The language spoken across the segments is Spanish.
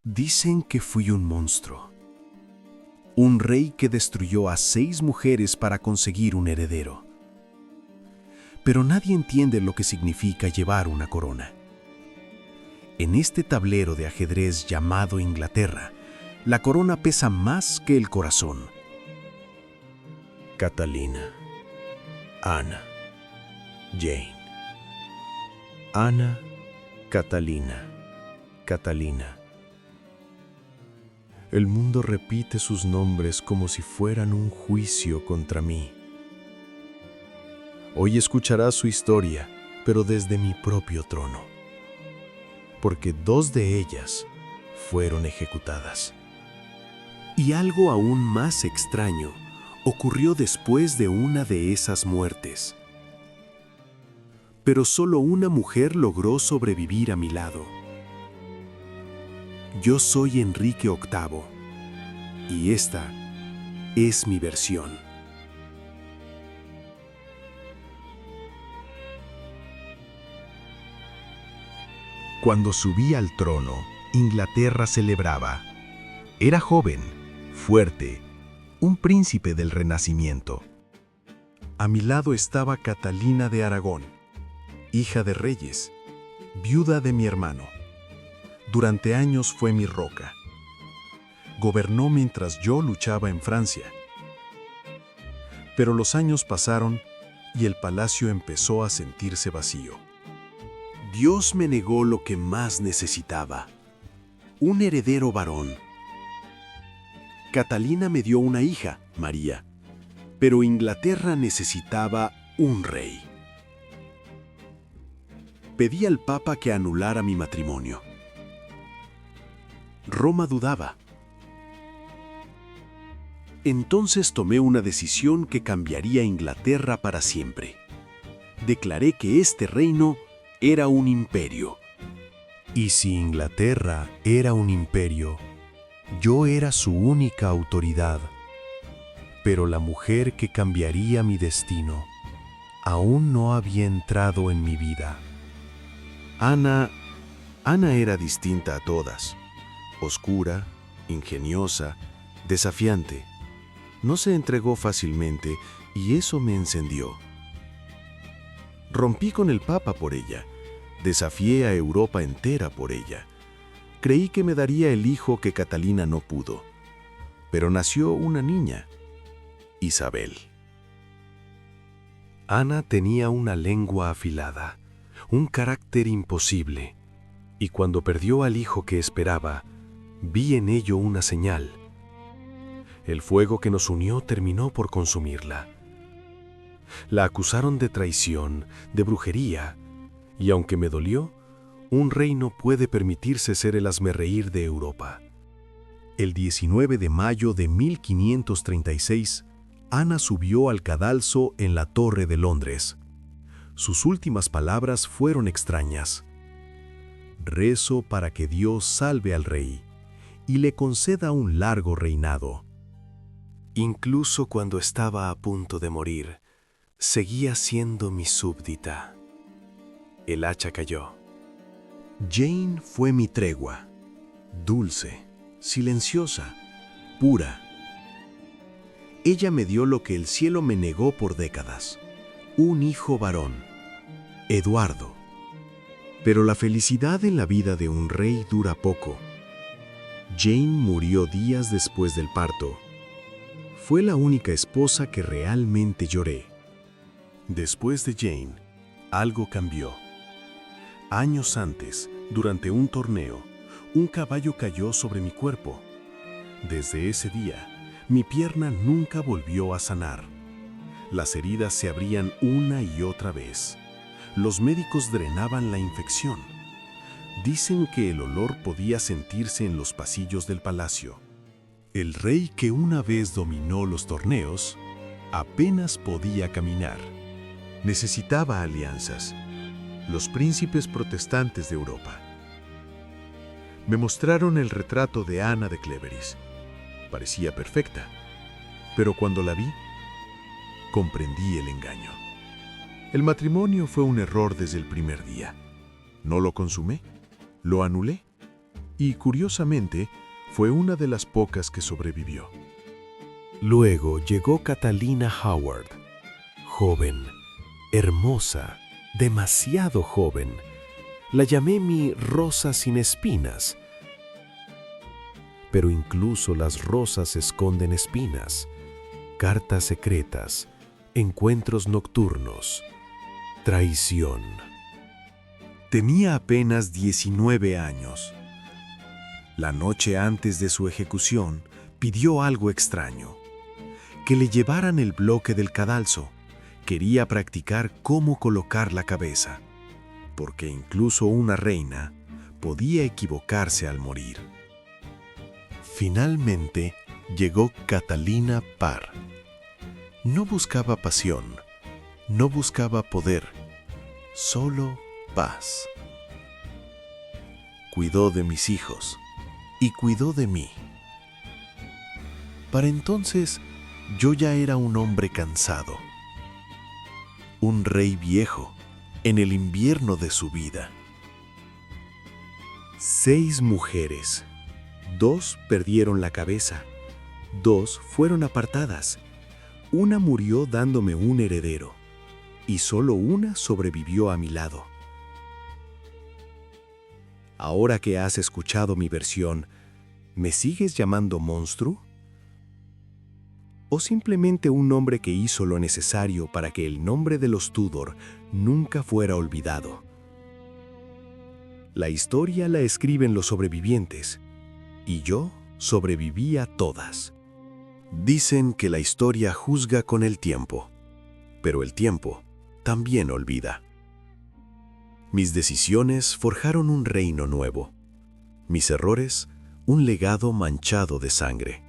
Dicen que fui un monstruo. Un rey que destruyó a 6 mujeres para conseguir un heredero. Pero nadie entiende lo que significa llevar una corona. En este tablero de ajedrez llamado Inglaterra, la corona pesa más que el corazón. Catalina, Ana, Jane. Ana, Catalina, Catalina. El mundo repite sus nombres como si fueran un juicio contra mí. Hoy escucharás su historia, pero desde mi propio trono, porque 2 de ellas fueron ejecutadas. Y algo aún más extraño ocurrió después de una de esas muertes. Pero solo una mujer logró sobrevivir a mi lado. Yo soy Enrique VIII, y esta es mi versión. Cuando subí al trono, Inglaterra celebraba. Era joven, fuerte, un príncipe del Renacimiento. A mi lado estaba Catalina de Aragón, hija de reyes, viuda de mi hermano. Durante años fue mi roca. Gobernó mientras yo luchaba en Francia. Pero los años pasaron y el palacio empezó a sentirse vacío. Dios me negó lo que más necesitaba: un heredero varón. Catalina me dio una hija, María, pero Inglaterra necesitaba un rey. Pedí al Papa que anulara mi matrimonio. Roma dudaba. Entonces tomé una decisión que cambiaría Inglaterra para siempre. Declaré que este reino era un imperio. Y si Inglaterra era un imperio, yo era su única autoridad. Pero la mujer que cambiaría mi destino aún no había entrado en mi vida. Ana era distinta a todas. Oscura, ingeniosa, desafiante. No se entregó fácilmente y eso me encendió. Rompí con el Papa por ella. Desafié a Europa entera por ella. Creí que me daría el hijo que Catalina no pudo. Pero nació una niña, Isabel. Ana tenía una lengua afilada, un carácter imposible, y cuando perdió al hijo que esperaba, vi en ello una señal. El fuego que nos unió terminó por consumirla. La acusaron de traición, de brujería, y aunque me dolió, un rey no puede permitirse ser el hazmerreír de Europa. El 19 de mayo de 1536, Ana subió al cadalso en la Torre de Londres. Sus últimas palabras fueron extrañas. Rezo para que Dios salve al rey y le conceda un largo reinado. Incluso cuando estaba a punto de morir, seguía siendo mi súbdita. El hacha cayó. Jane fue mi tregua, dulce, silenciosa, pura. Ella me dio lo que el cielo me negó por décadas: un hijo varón, Eduardo. Pero la felicidad en la vida de un rey dura poco. Jane murió días después del parto. Fue la única esposa que realmente lloré. Después de Jane, algo cambió. Años antes, durante un torneo, un caballo cayó sobre mi cuerpo. Desde ese día, mi pierna nunca volvió a sanar. Las heridas se abrían una y otra vez. Los médicos drenaban la infección. Dicen que el olor podía sentirse en los pasillos del palacio. El rey que una vez dominó los torneos apenas podía caminar. Necesitaba alianzas. Los príncipes protestantes de Europa. Me mostraron el retrato de Ana de Clèveris. Parecía perfecta, pero cuando la vi, comprendí el engaño. El matrimonio fue un error desde el primer día. No lo consumé, lo anulé. y, curiosamente, fue una de las pocas que sobrevivió. Luego llegó Catalina Howard, joven, hermosa, demasiado joven. La llamé mi rosa sin espinas. Pero incluso las rosas esconden espinas, cartas secretas, encuentros nocturnos, traición. Tenía apenas 19 años. La noche antes de su ejecución, pidió algo extraño: que le llevaran el bloque del cadalso. Quería practicar cómo colocar la cabeza, porque incluso una reina podía equivocarse al morir. Finalmente llegó Catalina Parr. No buscaba pasión, no buscaba poder, solo paz. Cuidó de mis hijos y cuidó de mí. Para entonces, yo ya era un hombre cansado, un rey viejo en el invierno de su vida. 6 mujeres, 2 perdieron la cabeza, 2 fueron apartadas, una murió dándome un heredero, y solo una sobrevivió a mi lado. Ahora que has escuchado mi versión, ¿me sigues llamando monstruo? ¿O simplemente un hombre que hizo lo necesario para que el nombre de los Tudor nunca fuera olvidado? La historia la escriben los sobrevivientes, y yo sobreviví a todas. Dicen que la historia juzga con el tiempo, pero el tiempo también olvida. Mis decisiones forjaron un reino nuevo. Mis errores, un legado manchado de sangre.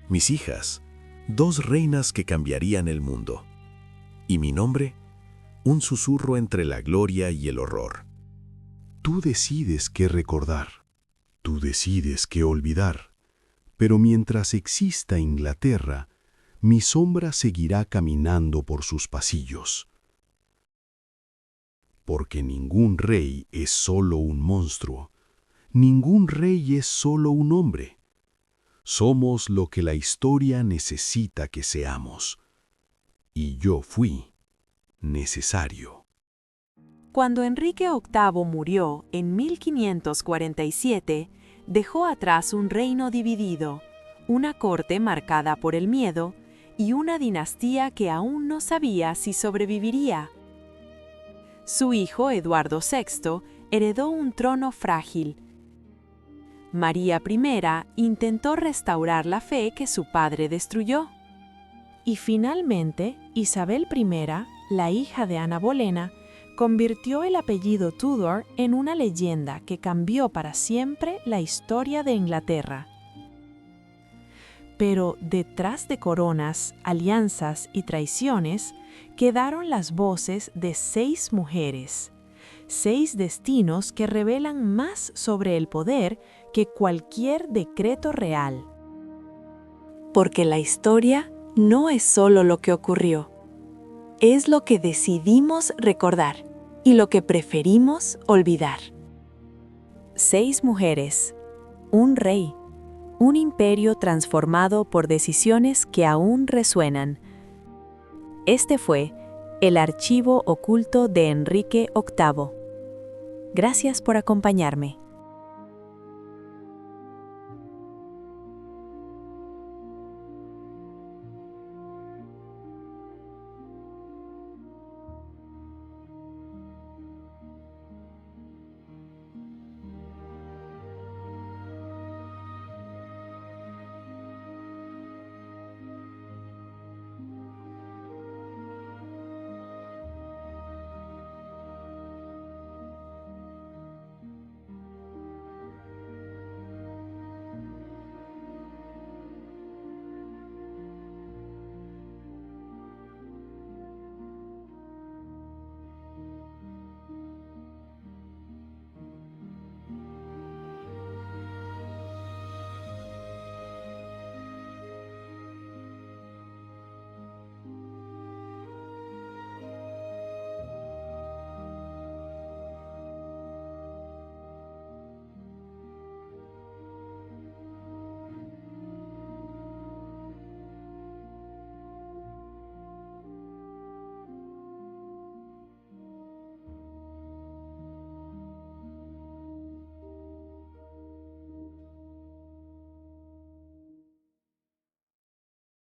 Mis hijas, 2 reinas que cambiarían el mundo. Y mi nombre, un susurro entre la gloria y el horror. Tú decides qué recordar. Tú decides qué olvidar. Pero mientras exista Inglaterra, mi sombra seguirá caminando por sus pasillos. Porque ningún rey es solo un monstruo. Ningún rey es solo un hombre. Somos lo que la historia necesita que seamos. Y yo fui necesario. Cuando Enrique VIII murió en 1547, dejó atrás un reino dividido, una corte marcada por el miedo y una dinastía que aún no sabía si sobreviviría. Su hijo Eduardo VI heredó un trono frágil. María I intentó restaurar la fe que su padre destruyó. Y finalmente, Isabel I, la hija de Ana Bolena, convirtió el apellido Tudor en una leyenda que cambió para siempre la historia de Inglaterra. Pero detrás de coronas, alianzas y traiciones, quedaron las voces de 6 mujeres, 6 destinos que revelan más sobre el poder que cualquier decreto real. Porque la historia no es solo lo que ocurrió, es lo que decidimos recordar y lo que preferimos olvidar. 6 mujeres, un rey, un imperio transformado por decisiones que aún resuenan. Este fue el archivo oculto de Enrique VIII. Gracias por acompañarme.